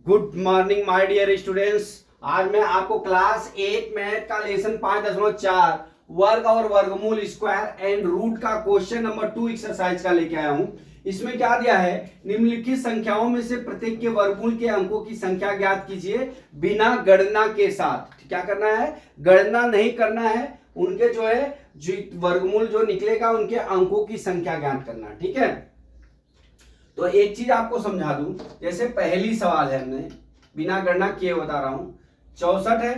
Good morning my dear students. आज मैं आपको क्लास 8 मैथ का लेसन 5.4 वर्ग और वर्गमूल स्क्वायर एंड रूट का क्वेश्चन नंबर 2 एक्सरसाइज का लेके आया हूं। इसमें क्या दिया है, निम्नलिखित संख्याओं में से प्रत्येक के वर्गमूल के अंकों की संख्या ज्ञात कीजिए बिना गणना के साथ। क्या करना है, गणना नहीं करना है, उनके जो है वर्गमूल जो निकलेगा उनके अंकों की संख्या ज्ञात करना। ठीक है, तो एक चीज आपको समझा दूं, जैसे पहली सवाल है, हमने बिना गणना किए बता रहा हूं, 64 है।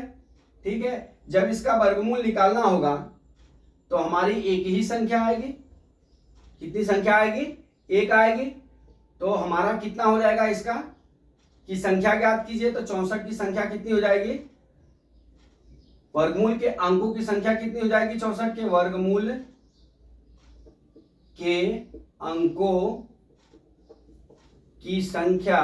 ठीक है, जब इसका वर्गमूल निकालना होगा तो हमारी एक ही संख्या आएगी। कितनी संख्या आएगी? एक आएगी। तो हमारा कितना हो जाएगा, इसका की संख्या ज्ञात कीजिए। तो 64 की संख्या कितनी हो जाएगी, वर्गमूल के अंकों की संख्या कितनी हो जाएगी, 64 के वर्गमूल के अंकों की संख्या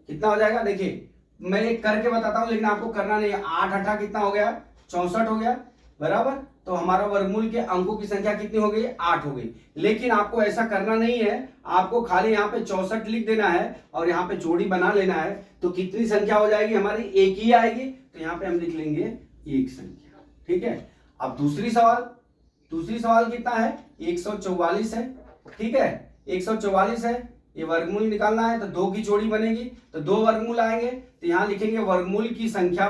कितना हो जाएगा। देखिए मैं एक करके बताता हूं, लेकिन आपको करना नहीं है। 8 8 कितना हो गया, 64 हो गया बराबर। तो हमारा वर्गमूल के अंकों की संख्या कितनी हो गई, 8 हो गई। लेकिन आपको ऐसा करना नहीं है, आपको खाली यहाँ पे 64 लिख देना है और यहाँ पे जोड़ी बना लेना है। तो कितनी संख्या हो जाएगी हमारी, एक ही आएगी। तो यहाँ पे हम लिख लेंगे एक संख्या। ठीक है, अब दूसरी सवाल कितना है, 144 है। ठीक है, 144 है, ये वर्गमूल निकालना है तो 2 की जोड़ी बनेगी, तो 2 वर्गमूल आएंगे। तो यहां लिखेंगे वर्गमूल की संख्या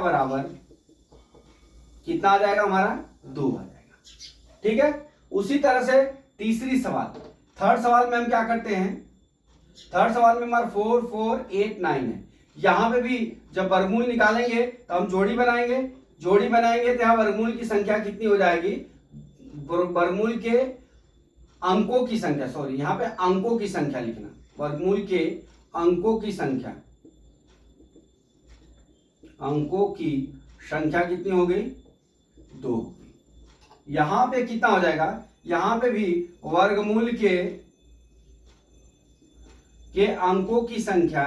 बराबर कितना आ जाएगा हमारा, 2 आ जाएगा। ठीक है, उसी तरह से तीसरी सवाल, थर्ड सवाल में हम क्या करते हैं, थर्ड सवाल में हमारा 4 4 8 9 है। यहां पे भी जब वर्गमूल निकालेंगे तो हम जोड़ी बनाएंगे तो यहाँ वर्गमूल की संख्या कितनी हो जाएगी, वर्गमूल के अंकों की संख्या, सॉरी यहाँ पे अंकों की संख्या लिखना, वर्गमूल के अंकों की संख्या कितनी हो गई, 2। यहां पे कितना हो जाएगा, यहां पे भी वर्गमूल के अंकों की संख्या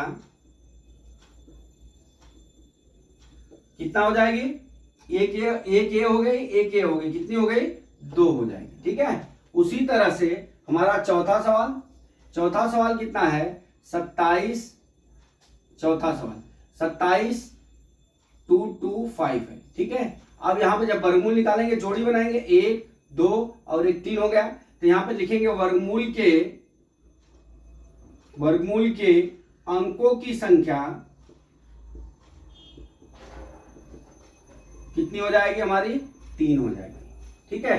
कितना हो जाएगी, एक ए हो गई, कितनी हो गई, 2 हो जाएगी। ठीक है, उसी तरह से हमारा चौथा सवाल कितना है, 27, चौथा सवाल 27 2 2 5 है। ठीक है, अब यहां पे जब वर्गमूल निकालेंगे जोड़ी बनाएंगे, 1 2 और 1 3 हो गया। तो यहां पे लिखेंगे वर्गमूल के अंकों की संख्या कितनी हो जाएगी हमारी, 3 हो जाएगी। ठीक है,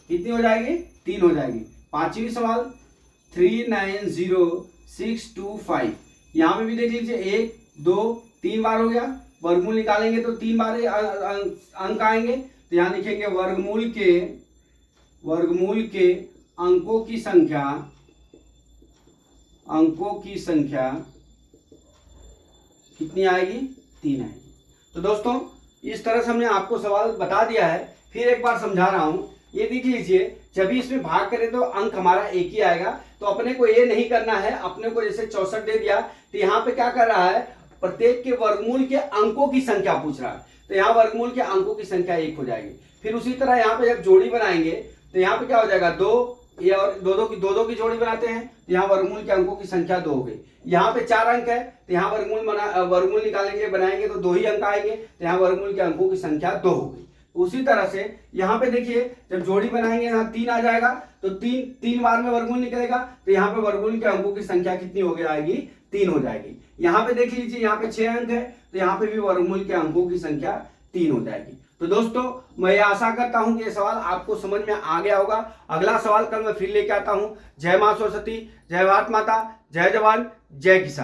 कितनी हो जाएगी, 3 हो जाएगी। पांचवी सवाल 390625, यहां पे भी देख लीजिए 1 2 3 बार हो गया, वर्गमूल निकालेंगे तो 3 बार अंक आएंगे। तो यहां लिखेंगे वर्गमूल के अंकों की संख्या कितनी आएगी, 3 आएगी। तो दोस्तों इस तरह से हमने आपको सवाल बता दिया है, फिर एक बार समझा रहा हूं। ये देख लीजिए, जब भी इसमें भाग करें तो अंक हमारा एक ही आएगा। तो अपने को ये नहीं करना है, अपने को जैसे 64 दे दिया तो यहाँ पे क्या कर रहा है, प्रत्येक के वर्गमूल के अंकों की संख्या पूछ रहा है। तो यहाँ वर्गमूल के अंकों की संख्या 1 हो जाएगी। फिर उसी तरह यहाँ पे जब जोड़ी बनाएंगे तो यहाँ पे क्या हो जाएगा, 2, ये और 2 की जोड़ी बनाते हैं तो यहाँ वर्गमूल के अंकों की संख्या 2 हो गई। यहाँ पे 4 अंक है तो यहाँ वर्गमूल निकालेंगे बनाएंगे तो 2 ही अंक आएंगे। तो यहाँ वर्गमूल के अंकों की संख्या 2 हो गई। उसी तरह से यहाँ पे देखिए, जब जोड़ी बनाएंगे यहाँ 3 आ जाएगा, तो 3 बार में वर्गमूल निकलेगा। तो यहाँ पे वर्गमूल के अंकों की संख्या कितनी हो आएगी, 3 हो जाएगी। यहाँ पे देख लीजिए, यहाँ पे 6 अंक है तो यहाँ पे भी वर्गमूल के अंकों की संख्या 3 हो जाएगी। तो दोस्तों मैं आशा करता हूं कि ये सवाल आपको समझ में आ गया होगा। अगला सवाल कल मैं फिर लेके आता हूं। जय मां सरस्वती, जय भारत माता, जय जवान, जय किसान।